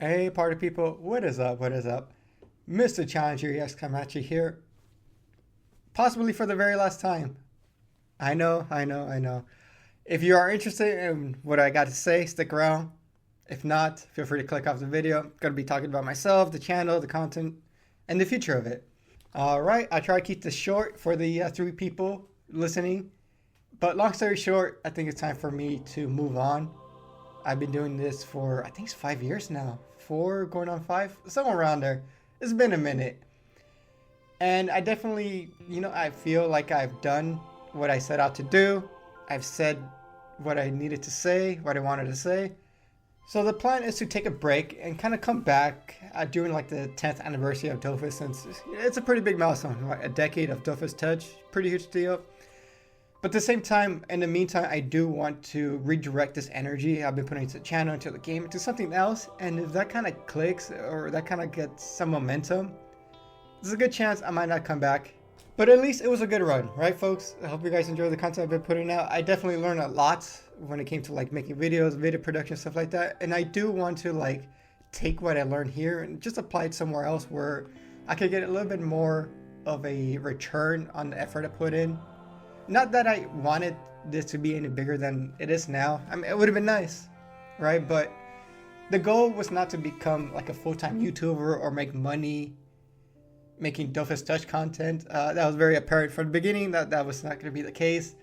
Hey, party people, what is up? What is up? Mr. Challenger EX coming at you here, possibly for the very last time. I know. If you are interested in what I got to say, stick around. If not, feel free to click off the video. I'm going to be talking about myself, the channel, the content, and the future of it. All right, I try to keep this short for the three people listening. But long story short, I think it's time for me to move on. I've been doing this for, I think it's 5 years now. Four, going on five, somewhere around there. It's been a minute. And I definitely, I feel like I've done what I set out to do. I've said what I needed to say, what I wanted to say. So the plan is to take a break and kind of come back during like the 10th anniversary of Dofus, since it's a pretty big milestone, right? A decade of Dofus Touch, pretty huge deal. But at the same time, in the meantime, I do want to redirect this energy I've been putting into the channel, into the game, into something else. And if that kind of clicks or that kind of gets some momentum, there's a good chance I might not come back. But at least it was a good run, right, folks? I hope you guys enjoy the content I've been putting out. I definitely learned a lot when it came to like making videos, video production, stuff like that. And I do want to like take what I learned here and just apply it somewhere else where I could get a little bit more of a return on the effort I put in. Not that I wanted this to be any bigger than it is now. I mean, it would have been nice, right? But the goal was not to become like a full-time YouTuber or make money making Dofus Touch content. That was very apparent from the beginning that was not going to be the case.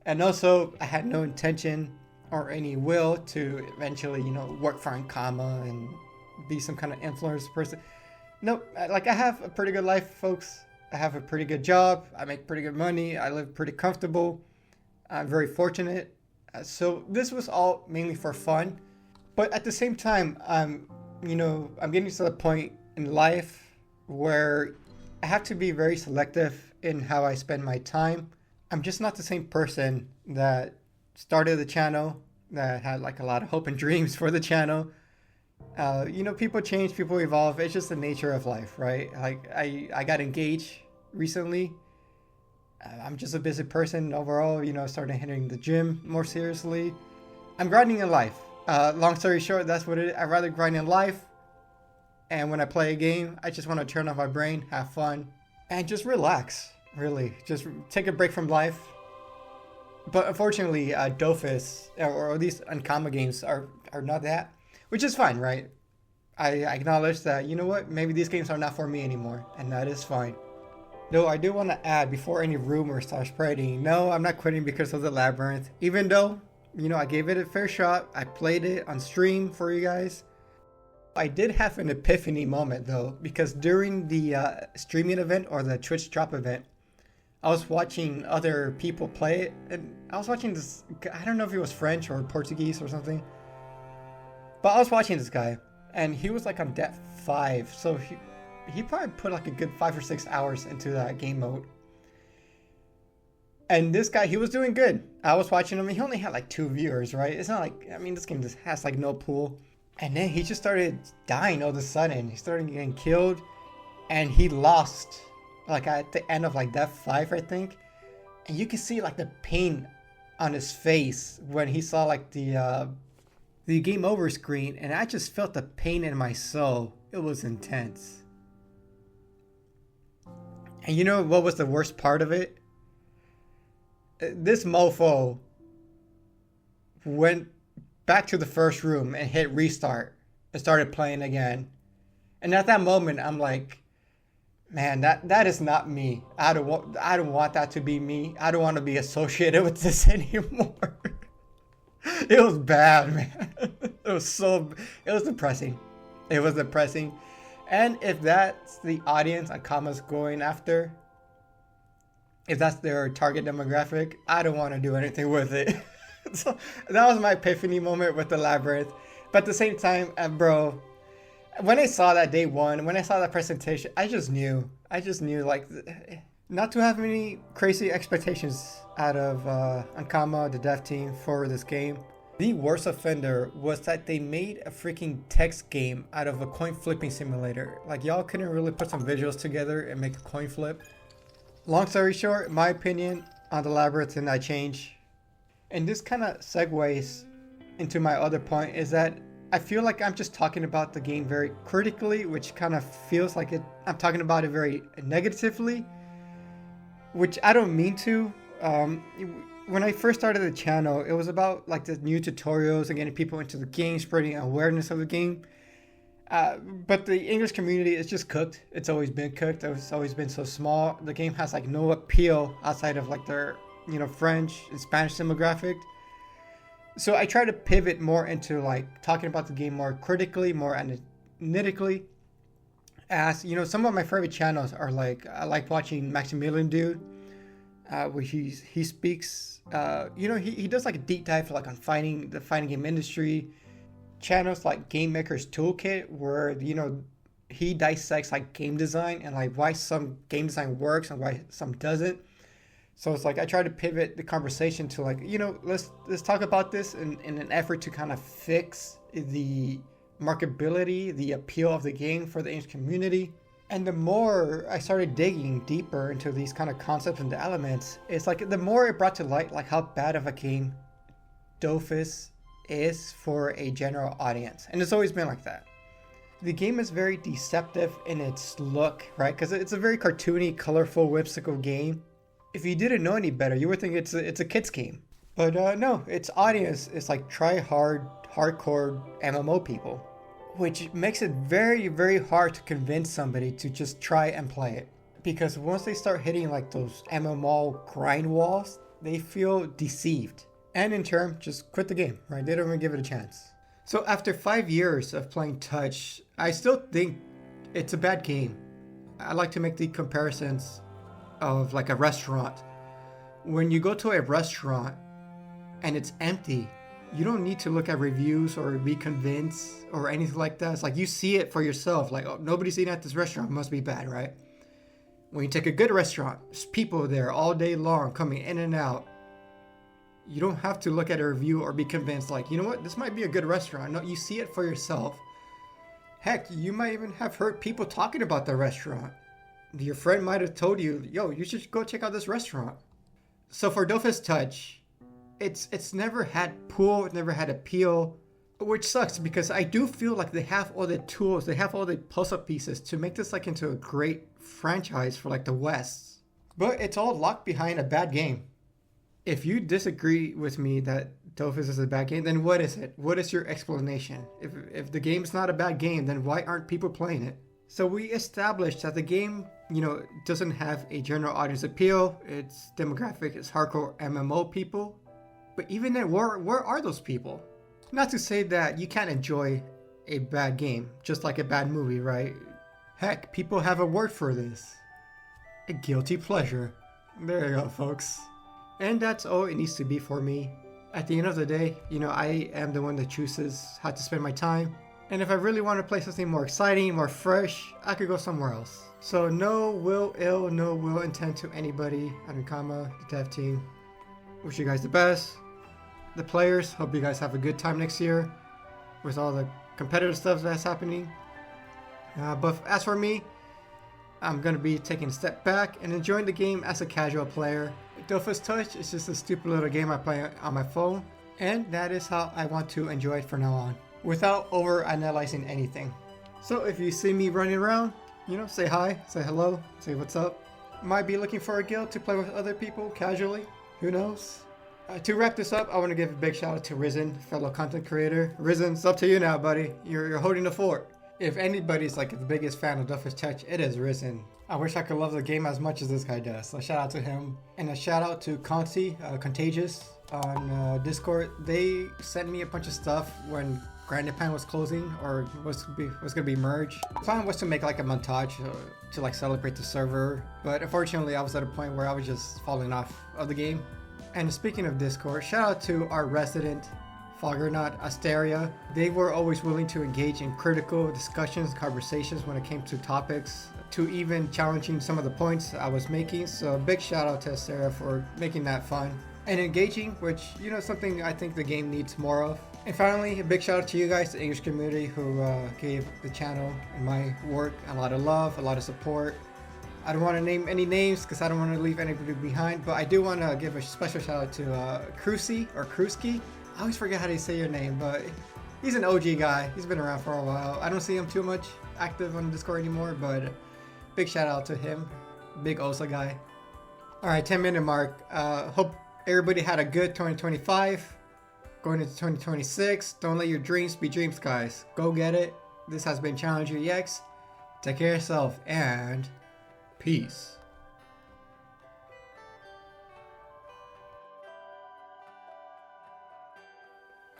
And also, I had no intention or any will to eventually, work for Ankama and be some kind of influencer person. Nope, like I have a pretty good life, folks. I have a pretty good job. I make pretty good money. I live pretty comfortable. I'm very fortunate. So this was all mainly for fun. But at the same time, I'm getting to the point in life where I have to be very selective in how I spend my time. I'm just not the same person that started the channel, that had like a lot of hope and dreams for the channel. People change, people evolve. It's just the nature of life, right? Like I got engaged recently. I'm just a busy person overall, starting hitting the gym more seriously. I'm grinding in life. Long story short, that's what it is. I'd rather grind in life. And when I play a game, I just want to turn off my brain, have fun, and just relax, really. Just take a break from life. But unfortunately, Dofus, or at least Ankama games, are not that. Which is fine, right? I acknowledge that, maybe these games are not for me anymore, and that is fine. Though I do want to add, before any rumors start spreading, no, I'm not quitting because of the Labyrinth. Even though, I gave it a fair shot, I played it on stream for you guys. I did have an epiphany moment though, because during the streaming event or the Twitch drop event, I was watching other people play it, and I was watching this, I don't know if he was French or Portuguese or something, but I was watching this guy, and he was like on depth 5, so he probably put like a good 5 or 6 hours into that game mode. And this guy, he was doing good. I was watching him, he only had like 2 viewers, right? It's not like, this game just has like no pool. And then he just started dying all of a sudden. He started getting killed, and he lost like at the end of like death 5, I think. And you can see like the pain on his face when he saw like the game over screen, and I just felt the pain in my soul. It was intense. And you know what was the worst part of it? This mofo went back to the first room and hit restart and started playing again. And at that moment, I'm like, man, that is not me. I don't want that to be me. I don't want to be associated with this anymore. It was bad, man. It was depressing. It was depressing. And if that's the audience Ankama's going after, if that's their target demographic, I don't want to do anything with it. So that was my epiphany moment with the Labyrinth. But at the same time, bro, when I saw that day one, when I saw that presentation, I just knew like not to have any crazy expectations out of Ankama, the dev team, for this game. The worst offender was that they made a freaking text game out of a coin flipping simulator. Like, y'all couldn't really put some visuals together and make a coin flip. Long story short, my opinion on the Labyrinth did not change. And this kind of segues into my other point, is that I feel like I'm just talking about the game very critically, which kind of feels like I'm talking about it very negatively, which I don't mean to. When I first started the channel, it was about like the new tutorials and getting people into the game, spreading awareness of the game. But the English community is just cooked. It's always been cooked. It's always been so small. The game has like no appeal outside of like their, French and Spanish demographic. So I try to pivot more into like talking about the game more critically, more analytically. As some of my favorite channels are like, I like watching Maximilian Dude, where he speaks. He does like a deep dive like on the fighting game industry. Channels like Game Maker's Toolkit, where he dissects like game design and like why some game design works and why some doesn't. So it's like I try to pivot the conversation to like, let's talk about this in an effort to kind of fix the marketability, the appeal of the game for the English community. And the more I started digging deeper into these kind of concepts and the elements, it's like the more it brought to light like how bad of a game Dofus is for a general audience. And it's always been like that. The game is very deceptive in its look, right? Because it's a very cartoony, colorful, whimsical game. If you didn't know any better, you would think it's a kid's game. But no, its audience is like try-hard, hardcore MMO people, which makes it very, very hard to convince somebody to just try and play it. Because once they start hitting like those MMO grind walls, they feel deceived. And in turn, just quit the game, right? They don't even give it a chance. So after 5 years of playing Touch, I still think it's a bad game. I like to make the comparisons of like a restaurant. When you go to a restaurant and it's empty, you don't need to look at reviews or be convinced or anything like that. It's like you see it for yourself. Like, oh, nobody's eating at this restaurant, it must be bad, right? When you take a good restaurant, there's people there all day long coming in and out. You don't have to look at a review or be convinced like, you know what, this might be a good restaurant. No, you see it for yourself. Heck, you might even have heard people talking about the restaurant. Your friend might have told you, yo, you should go check out this restaurant. So for Dofus Touch, it's never had pull, it never had appeal, which sucks because I do feel like they have all the tools, they have all the puzzle pieces to make this like into a great franchise for like the West. But it's all locked behind a bad game. If you disagree with me that Dofus is a bad game, then what is it? What is your explanation? If the game's not a bad game, then why aren't people playing it? So we established that the game, doesn't have a general audience appeal. Its demographic is hardcore MMO people. But even then, where are those people? Not to say that you can't enjoy a bad game, just like a bad movie, right? Heck, people have a word for this. A guilty pleasure. There you go, folks. And that's all it needs to be for me. At the end of the day, I am the one that chooses how to spend my time. And if I really want to play something more exciting, more fresh, I could go somewhere else. So no ill intent to anybody at Nakama, the dev team. Wish you guys the best. The players, hope you guys have a good time next year with all the competitive stuff that's happening. But as for me, I'm going to be taking a step back and enjoying the game as a casual player. Dofus Touch is just a stupid little game I play on my phone, and that is how I want to enjoy it from now on, without over-analyzing anything. So if you see me running around, say hi, say hello, say what's up. Might be looking for a guild to play with other people casually, who knows? To wrap this up, I want to give a big shout out to Risen, fellow content creator. Risen, it's up to you now, buddy. You're holding the fort. If anybody's like the biggest fan of Dofus Touch, it is Risen. I wish I could love the game as much as this guy does. So shout out to him. And a shout out to Conti, Contagious on Discord. They sent me a bunch of stuff when Grand Japan was closing or was gonna be merged. The plan was to make like a montage to like celebrate the server, but unfortunately I was at a point where I was just falling off of the game. And speaking of Discord, shout out to our resident Foggernaut Asteria. They were always willing to engage in critical discussions, conversations when it came to topics, to even challenging some of the points I was making. So a big shout out to Asteria for making that fun and engaging, which, something I think the game needs more of. And finally, a big shout out to you guys, the English community, who gave the channel and my work a lot of love, a lot of support. I don't want to name any names because I don't want to leave anybody behind, but I do want to give a special shout out to Krusi or Kruski. I always forget how to say your name, but He's an OG guy. He's been around for a while. I don't see him too much active on Discord anymore, but big shout out to him. Big Osa guy. Alright, 10-minute mark. Hope everybody had a good 2025. Going into 2026. Don't let your dreams be dreams, guys. Go get it. This has been Challenger EX. Take care of yourself and peace.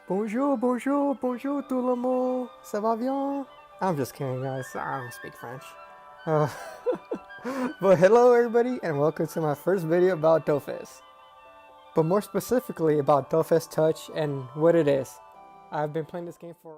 Bonjour, bonjour, bonjour tout le monde. Ça va bien? I'm just kidding, guys. I don't speak French. But hello, everybody, and welcome to my first video about Dofus. But more specifically about Dofus Touch and what it is. I've been playing this game for